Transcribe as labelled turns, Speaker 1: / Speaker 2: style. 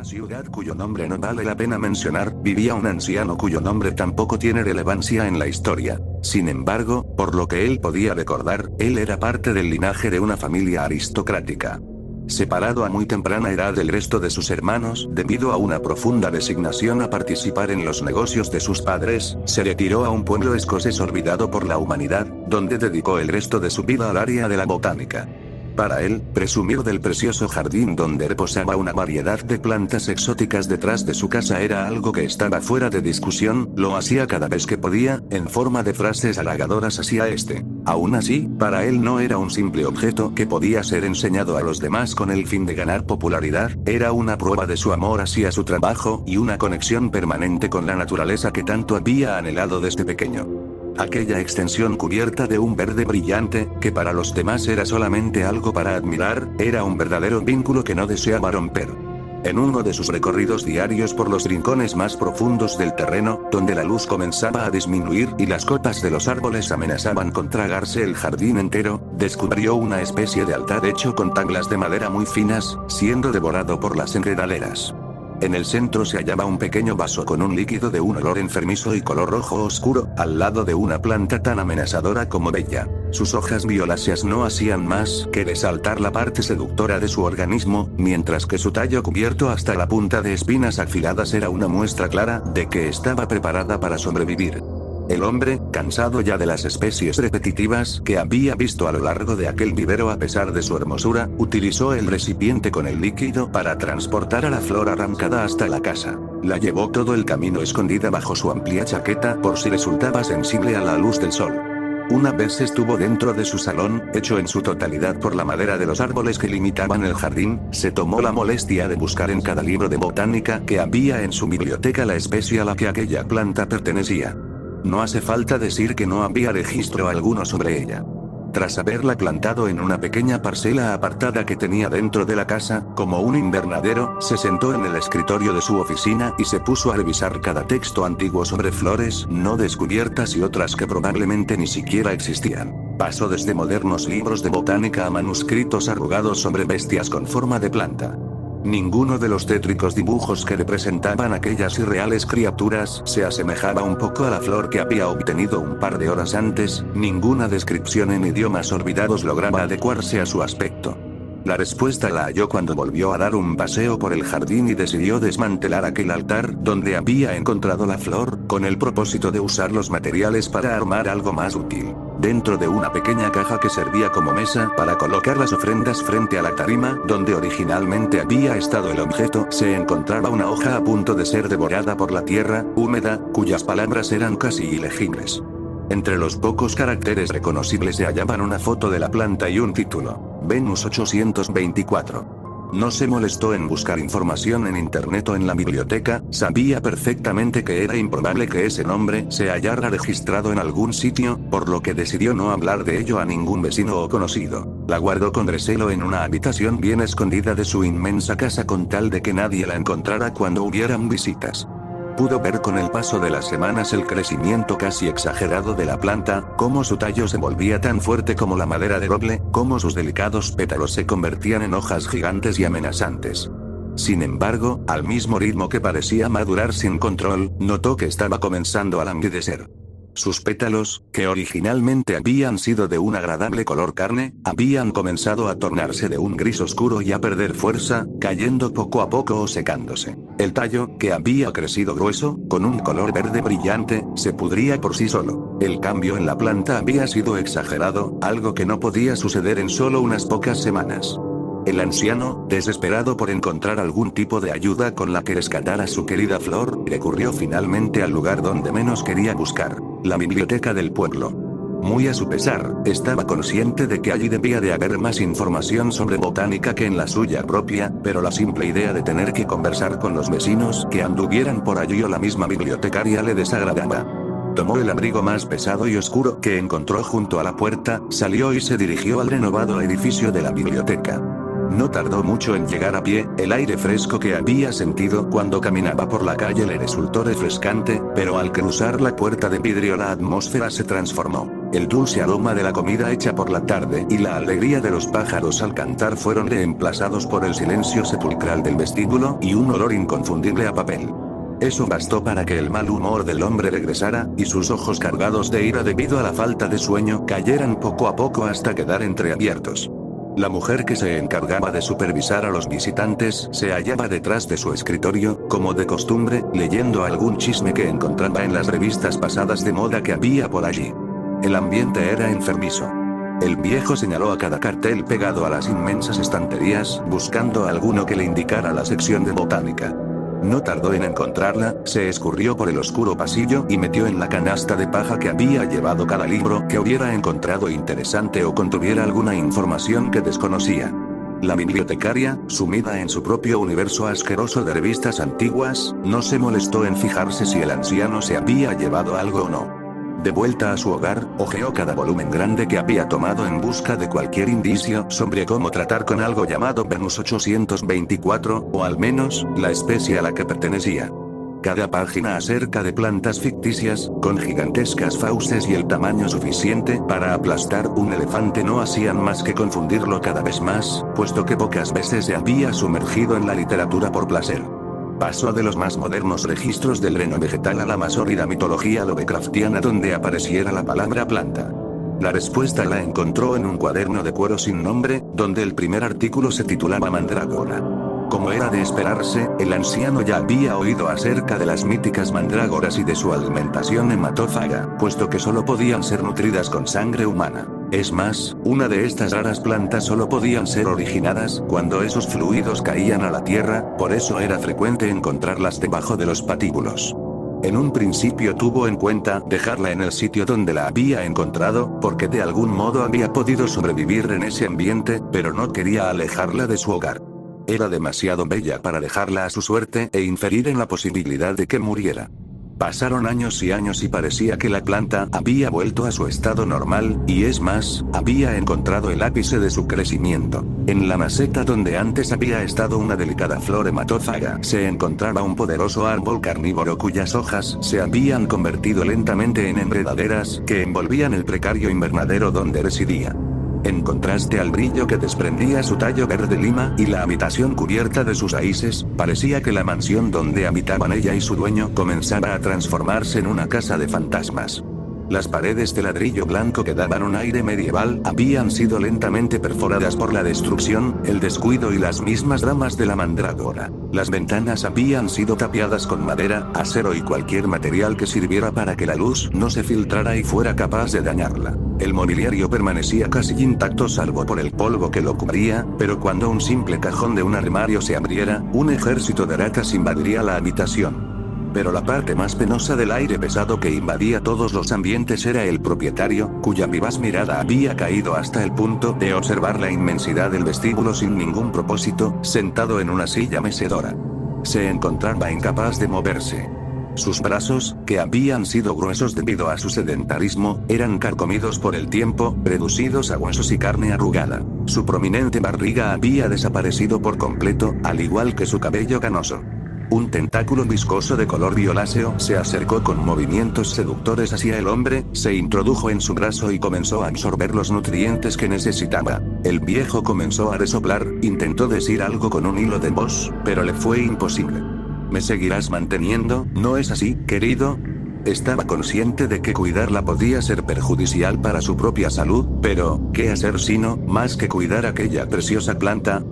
Speaker 1: ciudad cuyo nombre no vale la pena mencionar, vivía un anciano cuyo nombre tampoco tiene relevancia en la historia. Sin embargo, por lo que él podía recordar, él era parte del linaje de una familia aristocrática. Separado a muy temprana edad del resto de sus hermanos, debido a una profunda resignación a participar en los negocios de sus padres, se retiró a un pueblo escocés olvidado por la humanidad, donde dedicó el resto de su vida al área de la botánica. Para él, presumir del precioso jardín donde reposaba una variedad de plantas exóticas detrás de su casa era algo que estaba fuera de discusión, lo hacía cada vez que podía, en forma de frases halagadoras hacia este. Aún así, para él no era un simple objeto que podía ser enseñado a los demás con el fin de ganar popularidad, era una prueba de su amor hacia su trabajo y una conexión permanente con la naturaleza que tanto había anhelado desde pequeño. Aquella extensión cubierta de un verde brillante, que para los demás era solamente algo para admirar, era un verdadero vínculo que no deseaba romper. En uno de sus recorridos diarios por los rincones más profundos del terreno, donde la luz comenzaba a disminuir y las copas de los árboles amenazaban con tragarse el jardín entero, descubrió una especie de altar hecho con tablas de madera muy finas, siendo devorado por las enredaderas. En el centro se hallaba un pequeño vaso con un líquido de un olor enfermizo y color rojo oscuro, al lado de una planta tan amenazadora como bella. Sus hojas violáceas no hacían más que resaltar la parte seductora de su organismo, mientras que su tallo cubierto hasta la punta de espinas afiladas era una muestra clara de que estaba preparada para sobrevivir. El hombre, cansado ya de las especies repetitivas que había visto a lo largo de aquel vivero a pesar de su hermosura, utilizó el recipiente con el líquido para transportar a la flor arrancada hasta la casa. La llevó todo el camino escondida bajo su amplia chaqueta por si resultaba sensible a la luz del sol. Una vez estuvo dentro de su salón, hecho en su totalidad por la madera de los árboles que limitaban el jardín, se tomó la molestia de buscar en cada libro de botánica que había en su biblioteca la especie a la que aquella planta pertenecía. No hace falta decir que no había registro alguno sobre ella. Tras haberla plantado en una pequeña parcela apartada que tenía dentro de la casa, como un invernadero, se sentó en el escritorio de su oficina y se puso a revisar cada texto antiguo sobre flores no descubiertas y otras que probablemente ni siquiera existían. Pasó desde modernos libros de botánica a manuscritos arrugados sobre bestias con forma de planta. Ninguno de los tétricos dibujos que representaban aquellas irreales criaturas se asemejaba un poco a la flor que había obtenido un par de horas antes, ninguna descripción en idiomas olvidados lograba adecuarse a su aspecto. La respuesta la halló cuando volvió a dar un paseo por el jardín y decidió desmantelar aquel altar donde había encontrado la flor, con el propósito de usar los materiales para armar algo más útil. Dentro de una pequeña caja que servía como mesa para colocar las ofrendas frente a la tarima donde originalmente había estado el objeto, se encontraba una hoja a punto de ser devorada por la tierra, húmeda, cuyas palabras eran casi ilegibles. Entre los pocos caracteres reconocibles se hallaban una foto de la planta y un título: Venus 824. No se molestó en buscar información en internet o en la biblioteca, sabía perfectamente que era improbable que ese nombre se hallara registrado en algún sitio, por lo que decidió no hablar de ello a ningún vecino o conocido. La guardó con recelo en una habitación bien escondida de su inmensa casa con tal de que nadie la encontrara cuando hubieran visitas. Pudo ver con el paso de las semanas el crecimiento casi exagerado de la planta, cómo su tallo se volvía tan fuerte como la madera de roble, cómo sus delicados pétalos se convertían en hojas gigantes y amenazantes. Sin embargo, al mismo ritmo que parecía madurar sin control, notó que estaba comenzando a languidecer. Sus pétalos, que originalmente habían sido de un agradable color carne, habían comenzado a tornarse de un gris oscuro y a perder fuerza, cayendo poco a poco o secándose. El tallo, que había crecido grueso, con un color verde brillante, se pudría por sí solo. El cambio en la planta había sido exagerado, algo que no podía suceder en solo unas pocas semanas. El anciano, desesperado por encontrar algún tipo de ayuda con la que rescatar a su querida flor, recurrió finalmente al lugar donde menos quería buscar: la biblioteca del pueblo. Muy a su pesar, estaba consciente de que allí debía de haber más información sobre botánica que en la suya propia, pero la simple idea de tener que conversar con los vecinos que anduvieran por allí o la misma bibliotecaria le desagradaba. Tomó el abrigo más pesado y oscuro que encontró junto a la puerta, salió y se dirigió al renovado edificio de la biblioteca. No tardó mucho en llegar a pie, el aire fresco que había sentido cuando caminaba por la calle le resultó refrescante, pero al cruzar la puerta de vidrio la atmósfera se transformó. El dulce aroma de la comida hecha por la tarde y la alegría de los pájaros al cantar fueron reemplazados por el silencio sepulcral del vestíbulo y un olor inconfundible a papel. Eso bastó para que el mal humor del hombre regresara, y sus ojos cargados de ira debido a la falta de sueño cayeran poco a poco hasta quedar entreabiertos. La mujer que se encargaba de supervisar a los visitantes se hallaba detrás de su escritorio, como de costumbre, leyendo algún chisme que encontraba en las revistas pasadas de moda que había por allí. El ambiente era enfermizo. El viejo señaló a cada cartel pegado a las inmensas estanterías, buscando alguno que le indicara la sección de botánica. No tardó en encontrarla, se escurrió por el oscuro pasillo y metió en la canasta de paja que había llevado cada libro que hubiera encontrado interesante o contuviera alguna información que desconocía. La bibliotecaria, sumida en su propio universo asqueroso de revistas antiguas, no se molestó en fijarse si el anciano se había llevado algo o no. De vuelta a su hogar, hojeó cada volumen grande que había tomado en busca de cualquier indicio sobre cómo tratar con algo llamado Venus 824, o al menos, la especie a la que pertenecía. Cada página acerca de plantas ficticias, con gigantescas fauces y el tamaño suficiente para aplastar un elefante no hacían más que confundirlo cada vez más, puesto que pocas veces se había sumergido en la literatura por placer. Pasó de los más modernos registros del reino vegetal a la más hórrida mitología lovecraftiana donde apareciera la palabra planta. La respuesta la encontró en un cuaderno de cuero sin nombre, donde el primer artículo se titulaba Mandrágora. Como era de esperarse, el anciano ya había oído acerca de las míticas mandrágoras y de su alimentación hematófaga, puesto que solo podían ser nutridas con sangre humana. Es más, una de estas raras plantas solo podían ser originadas cuando esos fluidos caían a la tierra, por eso era frecuente encontrarlas debajo de los patíbulos. En un principio tuvo en cuenta dejarla en el sitio donde la había encontrado, porque de algún modo había podido sobrevivir en ese ambiente, pero no quería alejarla de su hogar. Era demasiado bella para dejarla a su suerte e inferir en la posibilidad de que muriera. Pasaron años y parecía que la planta había vuelto a su estado normal, y es más, había encontrado el ápice de su crecimiento. En la maceta donde antes había estado una delicada flor hematófaga se encontraba un poderoso árbol carnívoro cuyas hojas se habían convertido lentamente en enredaderas que envolvían el precario invernadero donde residía. En contraste al brillo que desprendía su tallo verde lima y la habitación cubierta de sus raíces, parecía que la mansión donde habitaban ella y su dueño comenzaba a transformarse en una casa de fantasmas. Las paredes de ladrillo blanco que daban un aire medieval habían sido lentamente perforadas por la destrucción, el descuido y las mismas ramas de la mandrágora. Las ventanas habían sido tapiadas con madera, acero y cualquier material que sirviera para que la luz no se filtrara y fuera capaz de dañarla. El mobiliario permanecía casi intacto salvo por el polvo que lo cubría, pero cuando un simple cajón de un armario se abriera, un ejército de ratas invadiría la habitación. Pero la parte más penosa del aire pesado que invadía todos los ambientes era el propietario, cuya vivaz mirada había caído hasta el punto de observar la inmensidad del vestíbulo sin ningún propósito, sentado en una silla mecedora. Se encontraba incapaz de moverse. Sus brazos, que habían sido gruesos debido a su sedentarismo, eran carcomidos por el tiempo, reducidos a huesos y carne arrugada. Su prominente barriga había desaparecido por completo, al igual que su cabello canoso. Un tentáculo viscoso de color violáceo se acercó con movimientos seductores hacia el hombre, se introdujo en su brazo y comenzó a absorber los nutrientes que necesitaba. El viejo comenzó a resoplar, intentó decir algo con un hilo de voz, pero le fue imposible. ¿Me seguirás manteniendo, no es así, querido? Estaba consciente de que cuidarla podía ser perjudicial para su propia salud, pero, ¿qué hacer sino, más que cuidar aquella preciosa planta?